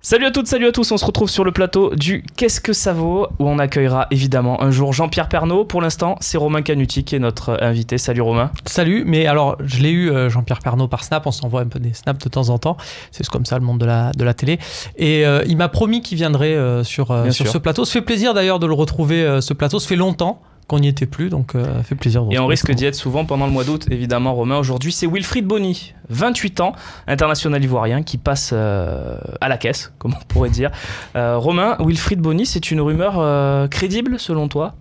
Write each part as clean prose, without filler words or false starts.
Salut à toutes, salut à tous, on se retrouve sur le plateau du Qu'est-ce que ça vaut, où on accueillera évidemment un jour Jean-Pierre Pernaut. Pour l'instant, c'est Romain Canuti qui est notre invité. Salut Romain. Salut, mais alors je l'ai eu Jean-Pierre Pernaut par Snap, on s'envoie un peu des snaps de temps en temps, c'est comme ça le monde de la télé. Et il m'a promis qu'il viendrait sur ce plateau. Ça fait plaisir d'ailleurs de le retrouver, ce plateau, ça fait longtemps qu'on n'y était plus, donc ça fait plaisir. Et on risque d'y être souvent pendant le mois d'août, évidemment, Romain. Aujourd'hui, c'est Wilfried Bony, 28 ans, international ivoirien, qui passe à la caisse, comme on pourrait dire. Romain, Wilfried Bony, c'est une rumeur crédible, selon toi ?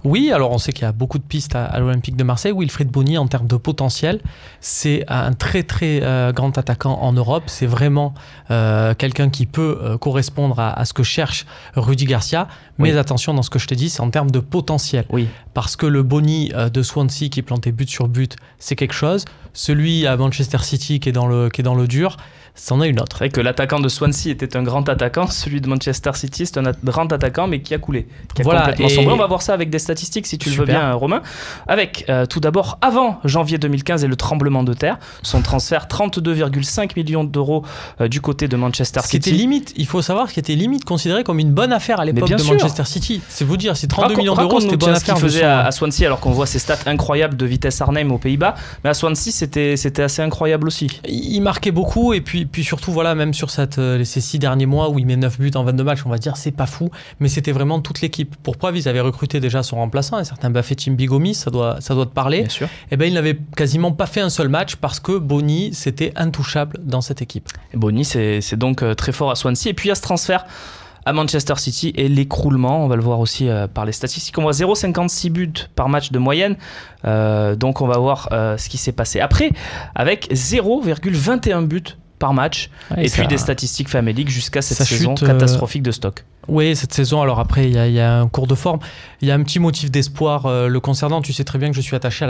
Oui, alors on sait qu'il y a beaucoup de pistes à l'Olympique de Marseille. Wilfried Bony, en termes de potentiel, c'est un très très grand attaquant en Europe. C'est vraiment quelqu'un qui peut correspondre à ce que cherche Rudy Garcia. Mais attention, dans ce que je te dis, c'est en termes de potentiel. Oui. Parce que le Bony de Swansea qui plantait but sur but, c'est quelque chose. Celui à Manchester City qui est dans le dur, c'en est une autre. C'est vrai que l'attaquant de Swansea était un grand attaquant. Celui de Manchester City, c'est un grand attaquant, mais qui a coulé. Qui a complètement sombré. On va voir ça avec des statistiques, si tu le veux bien, Romain. Avec, tout d'abord, avant janvier 2015 et le tremblement de terre, son transfert 32,5 millions d'euros du côté de Manchester City. Ce qui était limite, il faut savoir, ce qui était limite considéré comme une bonne affaire à l'époque de Manchester City. C'est vous dire, si 32 millions d'euros, c'était bonne affaire. Ce qu'il faisait à Swansea, alors qu'on voit ses stats incroyables de vitesse Arnhem aux Pays-Bas. Mais à Swansea, c'était assez incroyable aussi. Il marquait beaucoup, et puis surtout, voilà, même sur ces 6 derniers mois où il met 9 buts en 22 matchs, on va dire, c'est pas fou, mais c'était vraiment toute l'équipe. Pour preuve, ils avaient recruté déjà son remplaçant, un certain Bafétim Bigomis, ça doit te parler. Bien sûr. Et ben, il n'avait quasiment pas fait un seul match parce que Bony, c'était intouchable dans cette équipe. Et Bony, c'est donc très fort à Swansea. Et puis il y a ce transfert à Manchester City et l'écroulement, on va le voir aussi par les statistiques. On voit 0,56 buts par match de moyenne, donc on va voir ce qui s'est passé. Après, avec 0,21 buts par match, et puis des statistiques faméliques jusqu'à cette saison catastrophique de Stoke. Oui, cette saison, alors après, il y a un cours de forme. Il y a un petit motif d'espoir le concernant. Tu sais très bien que je suis attaché à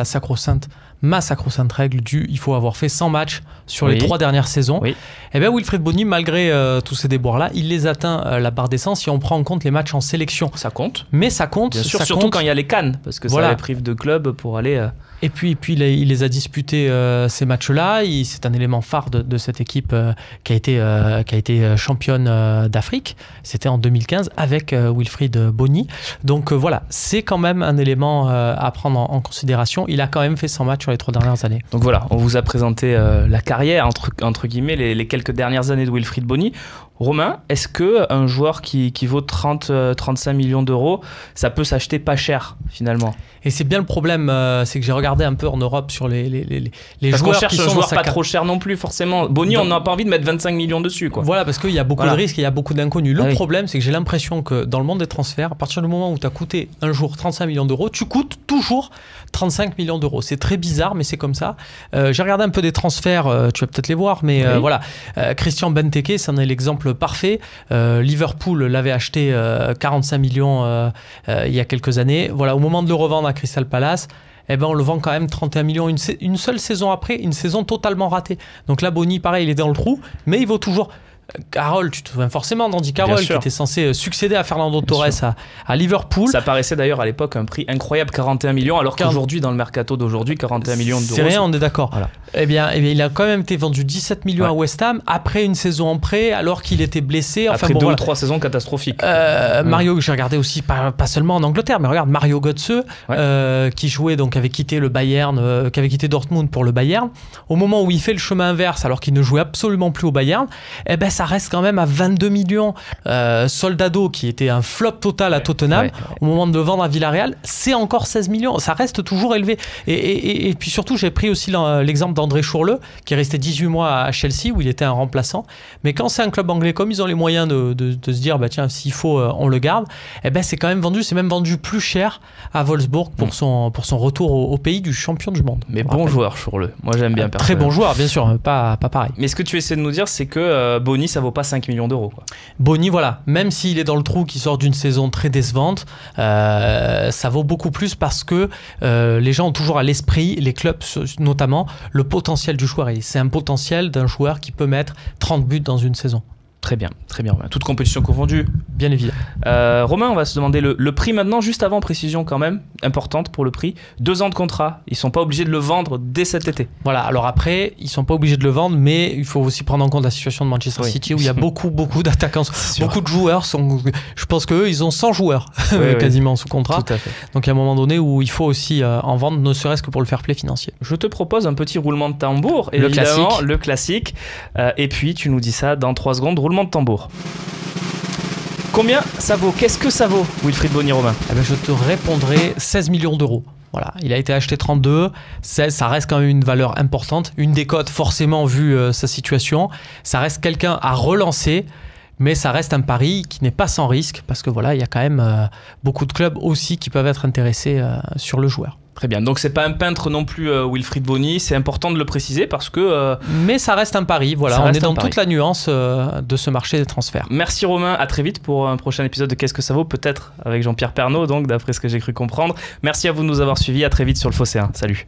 ma sacro-sainte règle il faut avoir fait 100 matchs sur les 3 dernières saisons. Oui. Et bien, Wilfried Bony, malgré tous ces déboires-là, il les atteint la barre des 100 si on prend en compte les matchs en sélection. Ça compte. Mais ça compte. Bien sûr, surtout quand il y a les CAN, parce que ça les prive de club pour aller... Et puis il les a disputés ces matchs-là. C'est un élément phare de cette équipe qui a été championne d'Afrique. C'était en 2015 avec Wilfried Bony. Donc voilà, c'est quand même un élément à prendre en considération. Il a quand même fait 100 matchs sur les 3 dernières années. Donc voilà, on vous a présenté la carrière, entre guillemets, les quelques dernières années de Wilfried Bony. Romain, est-ce qu'un joueur qui vaut 35 millions d'euros, ça peut s'acheter pas cher finalement ? Et c'est bien le problème, c'est que j'ai regardé un peu en Europe sur les parce joueurs qui sont un joueur pas trop cher non plus forcément. Bony, on n'a pas envie de mettre 25 millions dessus, quoi. Voilà, parce qu'il y a beaucoup de risques et il y a beaucoup d'inconnus. Le problème, c'est que j'ai l'impression que dans le monde des transferts, à partir du moment où tu as coûté un jour 35 millions d'euros, tu coûtes toujours 35 millions d'euros. C'est très bizarre, mais c'est comme ça. J'ai regardé un peu des transferts, tu vas peut-être les voir, mais voilà. Christian Benteke, c'en est l'exemple parfait. Liverpool l'avait acheté 45 millions il y a quelques années. Voilà, au moment de le revendre à Crystal Palace, eh ben on le vend quand même 31 millions une seule saison après, une saison totalement ratée. Donc là, Bony, pareil, il est dans le trou, mais il vaut toujours... Carroll, tu te souviens forcément d'Andy Carroll qui était censé succéder à Fernando Torres à Liverpool. Ça paraissait d'ailleurs à l'époque un prix incroyable, 41 millions, alors qu'aujourd'hui, dans le mercato d'aujourd'hui, 41 millions d'euros. C'est rien, on est d'accord. Voilà. Eh bien, il a quand même été vendu 17 millions à West Ham après une saison en prêt, alors qu'il était blessé. Enfin, après 2 ou 3 saisons catastrophiques. Mario, j'ai regardé aussi, pas seulement en Angleterre, mais regarde Mario Götze, qui jouait, donc avait quitté le Bayern, qui avait quitté Dortmund pour le Bayern. Au moment où il fait le chemin inverse, alors qu'il ne jouait absolument plus au Bayern, eh ben, ça reste quand même à 22 millions. Soldado, qui était un flop total à Tottenham, au moment de le vendre à Villarreal, c'est encore 16 millions. Ça reste toujours élevé. Et puis surtout, j'ai pris aussi l'exemple d'André Chourleux, qui est resté 18 mois à Chelsea, où il était un remplaçant. Mais quand c'est un club anglais, comme ils ont les moyens de se dire, bah tiens, s'il faut, on le garde, eh ben, c'est quand même vendu. C'est même vendu plus cher à Wolfsburg pour son retour au pays du champion du monde. Mais bon joueur, Chourleux. Moi, j'aime bien. Très bon joueur, bien sûr, pas pareil. Mais ce que tu essaies de nous dire, c'est que Bony, ça vaut pas 5 millions d'euros, quoi. Bony, voilà, même s'il est dans le trou, qui sort d'une saison très décevante, ça vaut beaucoup plus parce que les gens ont toujours à l'esprit, les clubs notamment, le potentiel du joueur. Et c'est un potentiel d'un joueur qui peut mettre 30 buts dans une saison. Très bien. Toute compétition confondue. Bien évidemment. Romain, on va se demander le prix maintenant, juste avant, précision quand même, importante pour le prix. 2 ans de contrat, ils sont pas obligés de le vendre dès cet été. Voilà, alors après, ils sont pas obligés de le vendre, mais il faut aussi prendre en compte la situation de Manchester City où il y a beaucoup d'attaquants, beaucoup de joueurs. Je pense qu'eux, ils ont 100 joueurs quasiment sous contrat. Tout à fait. Donc il y a un moment donné où il faut aussi en vendre, ne serait-ce que pour le fair play financier. Je te propose un petit roulement de tambour, évidemment, le classique. Et puis tu nous dis ça dans 3 secondes, roulement de tambour. Combien ça vaut? Qu'est-ce que ça vaut, Wilfried Bonny-Romain? Je te répondrai 16 millions d'euros. Voilà, il a été acheté 32, 16, ça reste quand même une valeur importante. Une décote, forcément, vu sa situation. Ça reste quelqu'un à relancer, mais ça reste un pari qui n'est pas sans risque, parce que voilà, il y a quand même beaucoup de clubs aussi qui peuvent être intéressés sur le joueur. Très bien, donc c'est pas un peintre non plus, Wilfried Bonny, c'est important de le préciser parce que... Mais ça reste un pari, voilà, on est dans toute la nuance de ce marché des transferts. Merci Romain, à très vite pour un prochain épisode de Qu'est-ce que ça vaut, peut-être avec Jean-Pierre Pernaut, donc d'après ce que j'ai cru comprendre. Merci à vous de nous avoir suivis, à très vite sur le Phocéen, salut.